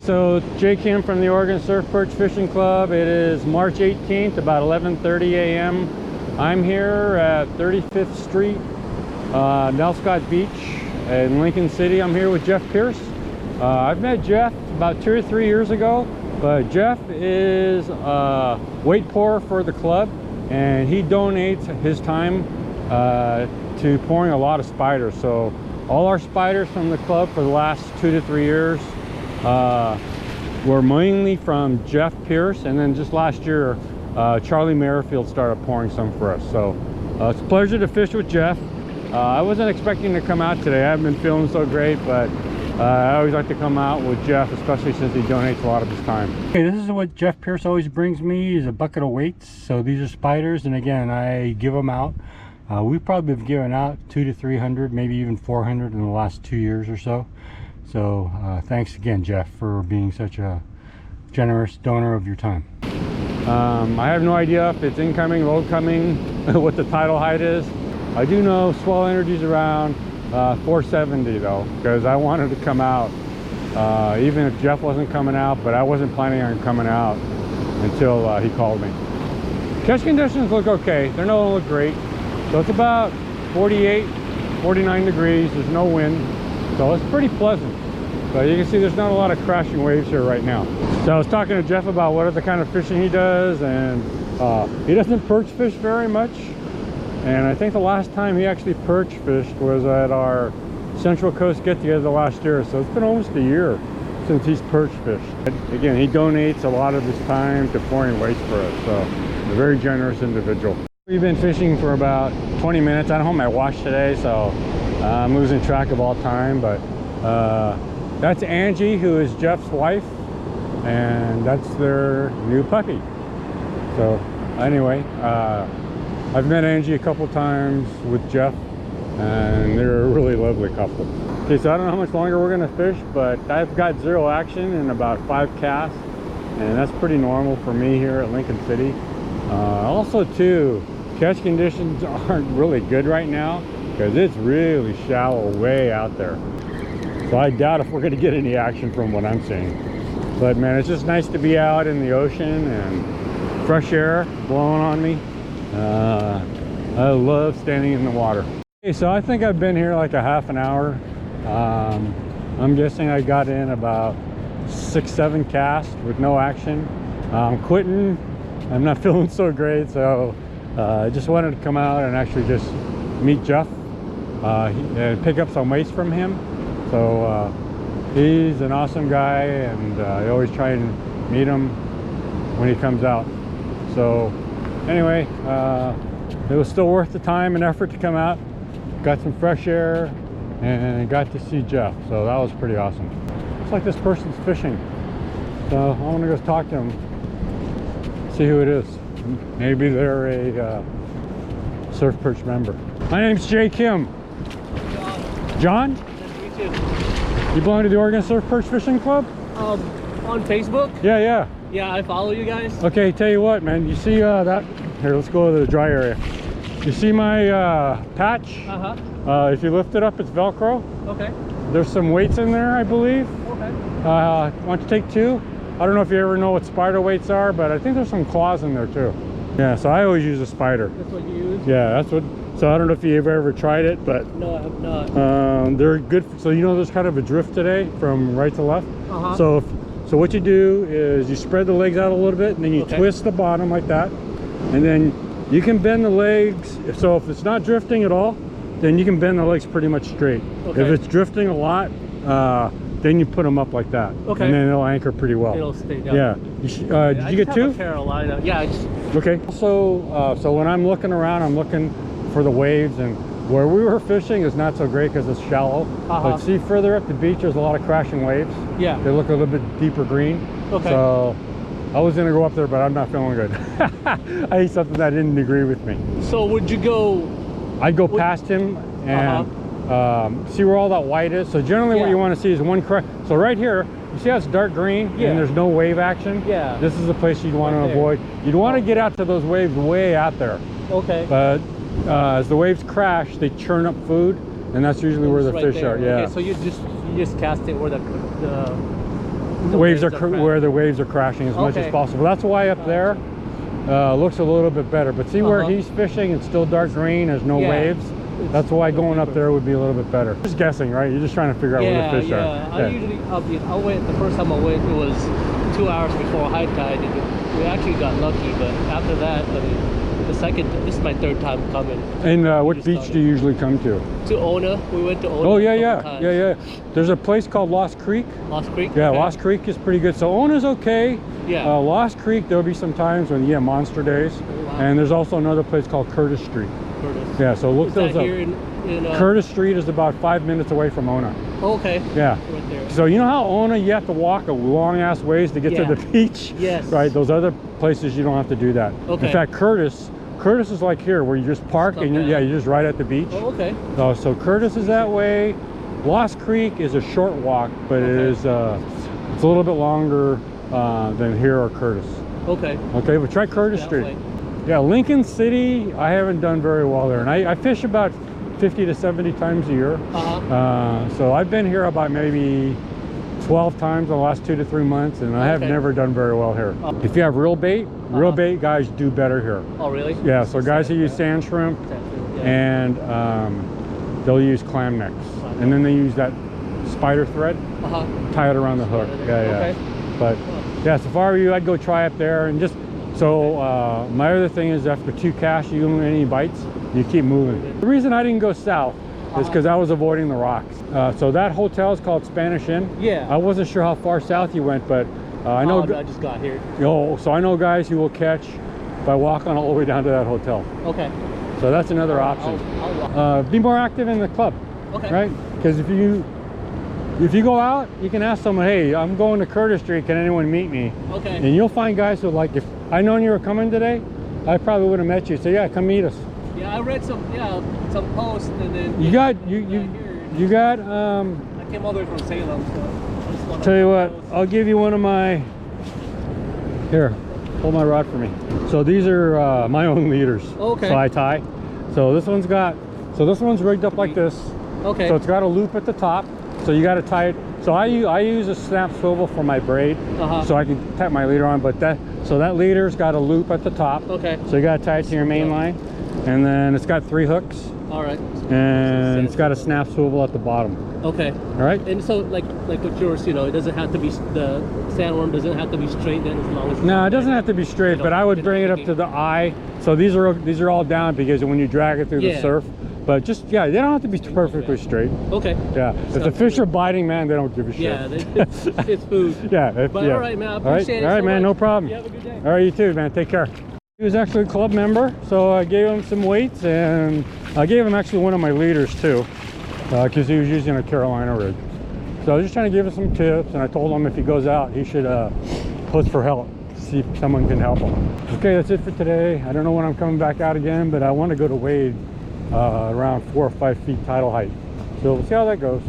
So Jay Kim from the Oregon Surf Perch Fishing Club. It is March 18th, about 11:30 a.m. I'm here at 35th Street, Nelscott Beach in Lincoln City. I'm here with Jeff Pierce. I've met Jeff about 2 or 3 years ago, but Jeff is a weight pourer for the club, and he donates his time to pouring a lot of spiders. So all our spiders from the club for the last 2 to 3 years were mainly from Jeff Pierce, and then just last year Charlie Merrifield started pouring some for us. So it's a pleasure to fish with Jeff. I wasn't expecting to come out today. I haven't been feeling so great, but I always like to come out with Jeff, especially since he donates a lot of his time. Okay, this is what Jeff Pierce always brings me, is a bucket of weights. So these are spiders, and again, I give them out. We've probably been giving out 200 to 300, maybe even 400 in the last 2 years or so. So thanks again, Jeff, for being such a generous donor of your time. I have no idea if it's incoming, low coming, what the tidal height is. I do know swell energy's around 470 though, because I wanted to come out even if Jeff wasn't coming out, but I wasn't planning on coming out until he called me. Catch conditions look okay. They don't look great. So it's about 48, 49 degrees. There's no wind, so it's pretty pleasant. But you can see there's not a lot of crashing waves here right now. So I was talking to Jeff about what other kind of fishing he does, and he doesn't perch fish very much. And I think the last time he actually perch fished was at our Central Coast get-together last year. So it's been almost a year since he's perch fished. Again, he donates a lot of his time to pouring weights for us. So a very generous individual. We've been fishing for about 20 minutes. I don't have my watch today, so I'm losing track of all time. But that's Angie, who is Jeff's wife, and that's their new puppy. So anyway, I've met Angie a couple times with Jeff, and they're a really lovely couple. Okay, so I don't know how much longer we're gonna fish, but I've got zero action in about 5 casts, and that's pretty normal for me here at Lincoln City. Also too, catch conditions aren't really good right now because it's really shallow way out there. So I doubt if we're gonna get any action from what I'm seeing. But man, it's just nice to be out in the ocean and fresh air blowing on me. I love standing in the water. Okay, so I think I've been here like a half an hour. I'm guessing I got in about 6, 7 casts with no action. I'm quitting. I'm not feeling so great, so I just wanted to come out and actually just meet Jeff and pick up some weights from him. So he's an awesome guy, and I always try and meet him when he comes out. So anyway, it was still worth the time and effort to come out. Got some fresh air and got to see Jeff, so that was pretty awesome. Looks like this person's fishing, so I want to go talk to him, see who it is. Maybe they're a Surf Perch member. My name's Jay Kim. John? Nice to meet you. You belong to the Oregon Surf Perch Fishing Club? On Facebook? Yeah. Yeah, I follow you guys. Okay, tell you what, man. You see that? Here, let's go to the dry area. You see my patch? If you lift it up, it's Velcro. Okay. There's some weights in there, I believe. Okay. Why don't you take 2? I don't know if you ever know what spider weights are, but I think there's some claws in there too. Yeah, so I always use a spider. That's what you use? Yeah, that's what. So I don't know if you ever tried it, but no, I have not. they're good. So you know, there's kind of a drift today from right to left. So what you do is you spread the legs out a little bit, and then you twist the bottom like that, and then you can bend the legs. So if it's not drifting at all, then you can bend the legs pretty much straight. Okay. If it's drifting a lot, then you put them up like that. Okay. And then it'll anchor pretty well. It'll stay down. Yeah. Did you get 2? Carolina. Yeah. Okay. So when I'm looking around, I'm looking for the waves, and where we were fishing is not so great because it's shallow. But see, further up the beach, there's a lot of crashing waves. Yeah. They look a little bit deeper green. Okay. So I was gonna go up there, but I'm not feeling good. I ate something that didn't agree with me. So would you go? I'd go past him and see where all that white is. So generally what you want to see is one crack. So right here, you see how it's dark green and there's no wave action? Yeah. This is the place you'd want to avoid. You'd want to get out to those waves way out there. Okay. But as the waves crash, they churn up food, and that's usually where the fish are. Yeah. Okay, so you just cast it where the waves are crashing. where the waves are crashing as much as Okay. possible. That's why up there looks a little bit better. But see where he's fishing, it's still dark green. There's no waves. That's why going up there would be a little bit better. Just guessing, right? You're just trying to figure out where the fish are. I usually, I went, the first time I went, it was 2 hours before high tide. And we actually got lucky, but after that, I mean, this is my third time coming. And what beach do you usually come to? To Ona. We went to Ona. Oh, a yeah. couple times. There's a place called Lost Creek. Lost Creek? Yeah, Okay. Lost Creek is pretty good. So Ona's okay. Yeah. Lost Creek, there'll be some times when you have monster days. Oh, wow. And there's also another place called Curtis Street. Curtis. Yeah, so look Is those that up. here in Curtis Street is about 5 minutes away from Ona. Oh, okay. Yeah. Right there. So you know how Ona, you have to walk a long ass ways to get to the beach? Yes. Right, those other places you don't have to do that. Okay. In fact, Curtis is like here where you just park and you're just right at the beach. Oh, okay. So Curtis is that way. Lost Creek is a short walk, but it is it's a little bit longer than here or Curtis. Okay. Okay, but try Curtis Street. Yeah, Lincoln City, I haven't done very well there, and I fish about 50 to 70 times a year. So I've been here about maybe 12 times in the last 2 to 3 months, and I have never done very well here. If you have real bait guys do better here. Oh, really? Yeah, so guys who use sand shrimp and they'll use clam necks, and then they use that spider thread, tie it around the hook. Yeah. But yeah, so if I were you, I'd go try up there and just. So my other thing is after 2 casts, you don't get any bites, you keep moving. The reason I didn't go south is because I was avoiding the rocks. So that hotel is called Spanish Inn. Yeah. I wasn't sure how far south you went, but I know. No, I just got here. So I know guys who will catch by walking all the way down to that hotel. Okay. So that's another option. I'll Be more active in the club. Okay. Right? Because if you go out, you can ask someone, hey, I'm going to Curtis Street, can anyone meet me? Okay. And you'll find guys who like, if I known you were coming today, I probably would have met you. So yeah, come meet us. Yeah, I read some posts and then You got I came all the way from Salem, so I just wanna tell you what, I'll give you one of my, here, hold my rod for me. So these are my own leaders. Okay. So I tie. So this one's rigged up like this. Okay. So it's got a loop at the top. So you got to tie it. So I use a snap swivel for my braid, so I can tap my leader on. But that leader's got a loop at the top. Okay. So you got to tie it to your main line, and then it's got 3 hooks. All right. And it's got a snap swivel at the bottom. Okay. All right. And so like with yours, it doesn't have to be, the sandworm doesn't have to be straight then, as long as. No, it doesn't have to be straight, but I would bring it up to the eye. So these are all down because when you drag it through the surf. But just, yeah, they don't have to be perfectly straight. Okay. Yeah. If the fish are biting, man, they don't give a shit. Yeah, it's food. Yeah. But all right, man, I appreciate it. All right, so man, much. no problem. You have a good day. All right, you too, man. Take care. He was actually a club member, so I gave him some weights, and I gave him actually one of my leaders too, because he was using a Carolina rig. So I was just trying to give him some tips, and I told him if he goes out, he should post for help, see if someone can help him. Okay, that's it for today. I don't know when I'm coming back out again, but I want to go to Wade around 4 or 5 feet tidal height. So we'll see how that goes.